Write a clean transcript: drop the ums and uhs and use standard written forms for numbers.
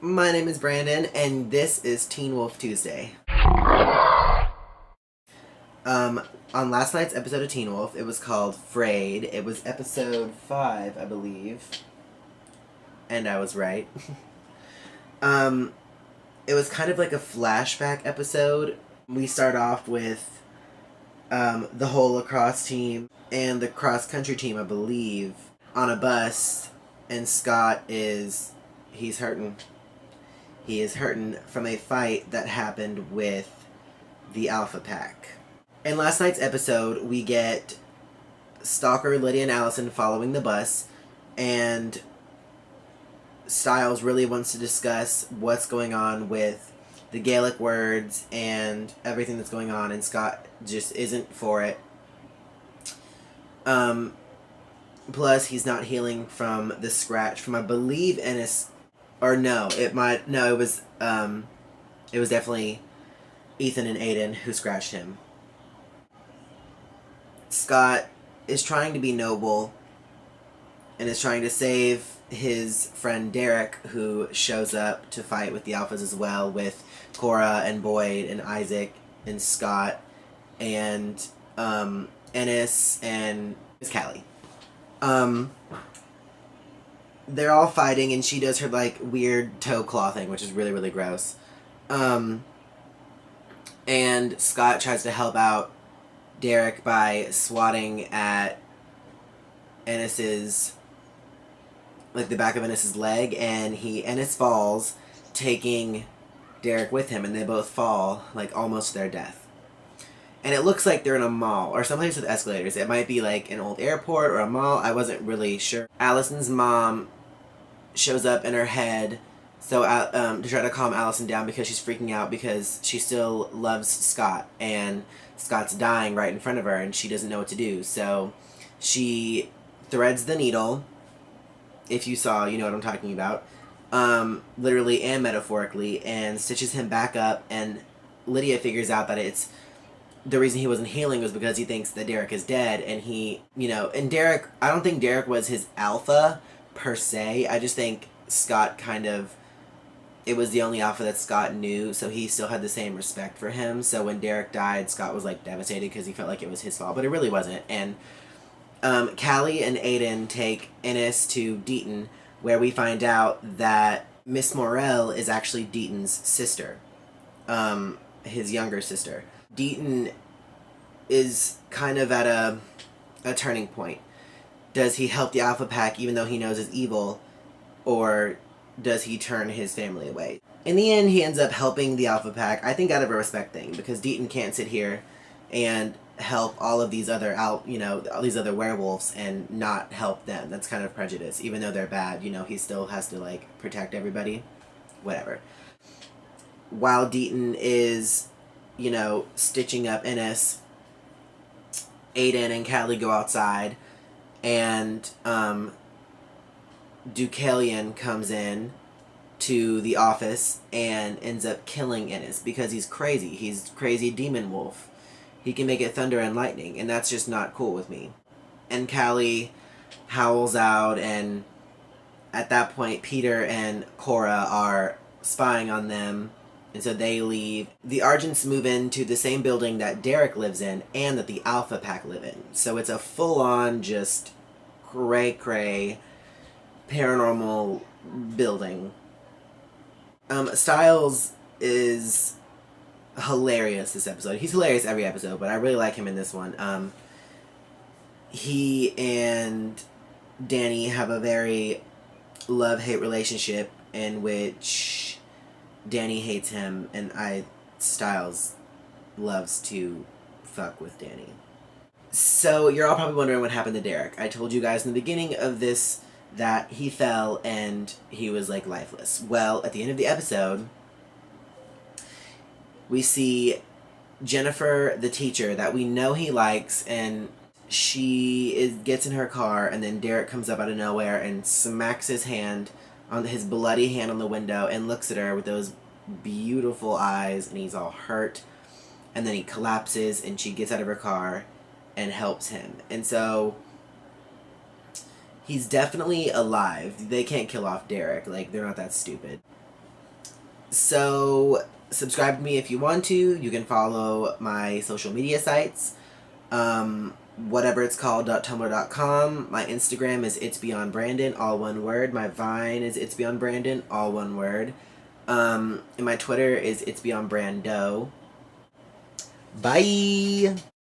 My name is Brandon, and this is Teen Wolf Tuesday. On last night's episode of Teen Wolf, it was called Frayed. It was episode 5, I believe. And I was right. um, it was kind of like a flashback episode. We start off with the whole lacrosse team and the cross country team, I believe, on a bus, and Scott he's hurting. He is hurting from a fight that happened with the Alpha Pack. In last night's episode, we get Stalker, Lydia, and Allison following the bus, and Styles really wants to discuss what's going on with the Gaelic words and everything that's going on, and Scott just isn't for it. Plus, he's not healing from the scratch from, I believe, Ennis. Or no, it was definitely Ethan and Aiden who scratched him. Scott is trying to be noble and is trying to save his friend Derek, who shows up to fight with the Alphas as well, with Cora and Boyd and Isaac and Scott and Ennis and Miss Callie. They're all fighting, and she does her, weird toe claw thing, which is really, really gross. And Scott tries to help out Derek by swatting at Ennis's, the back of Ennis's leg, and Ennis falls, taking Derek with him, and they both fall, almost to their death. And it looks like they're in a mall, or someplace with escalators. It might be, an old airport or a mall. I wasn't really sure. Allison's mom shows up in her head to try to calm Allison down, because she's freaking out because she still loves Scott, and Scott's dying right in front of her, and she doesn't know what to do. So she threads the needle. If you saw, you know what I'm talking about. Literally and metaphorically, and stitches him back up, and Lydia figures out that the reason he wasn't healing was because he thinks that Derek is dead, and and Derek, I don't think Derek was his alpha, per se. I just think Scott it was the only alpha that Scott knew, so he still had the same respect for him. So when Derek died, Scott was, devastated because he felt like it was his fault, but it really wasn't. And Callie and Aiden take Ennis to Deaton, where we find out that Miss Morell is actually Deaton's sister, his younger sister. Deaton is kind of at a turning point. Does he help the Alpha Pack even though he knows it's evil, or does he turn his family away? In the end, he ends up helping the Alpha Pack, I think out of a respect thing, because Deaton can't sit here and help all of these other all these other werewolves and not help them. That's kind of prejudice. Even though they're bad, he still has to, protect everybody. Whatever. While Deaton is, stitching up Ennis, Aiden and Callie go outside, and Deucalion comes in to the office and ends up killing Ennis because he's crazy. He's crazy demon wolf. He can make it thunder and lightning, and that's just not cool with me. And Callie howls out, and at that point, Peter and Cora are spying on them, and so they leave. The Argents move into the same building that Derek lives in and that the Alpha Pack live in. So it's a full-on just cray-cray paranormal building. Styles is hilarious this episode. He's hilarious every episode, but I really like him in this one. He and Danny have a very love-hate relationship in which Danny hates him, and Styles loves to fuck with Danny. So you're all probably wondering what happened to Derek. I told you guys in the beginning of this that he fell and he was lifeless. Well, at the end of the episode, we see Jennifer, the teacher that we know he likes, and she gets in her car, and then Derek comes up out of nowhere and smacks his bloody hand on the window, and looks at her with those beautiful eyes, and he's all hurt, and then he collapses, and she gets out of her car and helps him. And so he's definitely alive. They can't kill off Derek. They're not that stupid. So subscribe to me if you want to. You can follow my social media sites. Whatever it's called, .tumblr.com. My Instagram is itsbeyondbrandon, all one word. My Vine is itsbeyondbrandon, all one word. And my Twitter is itsbeyondbrando. Bye!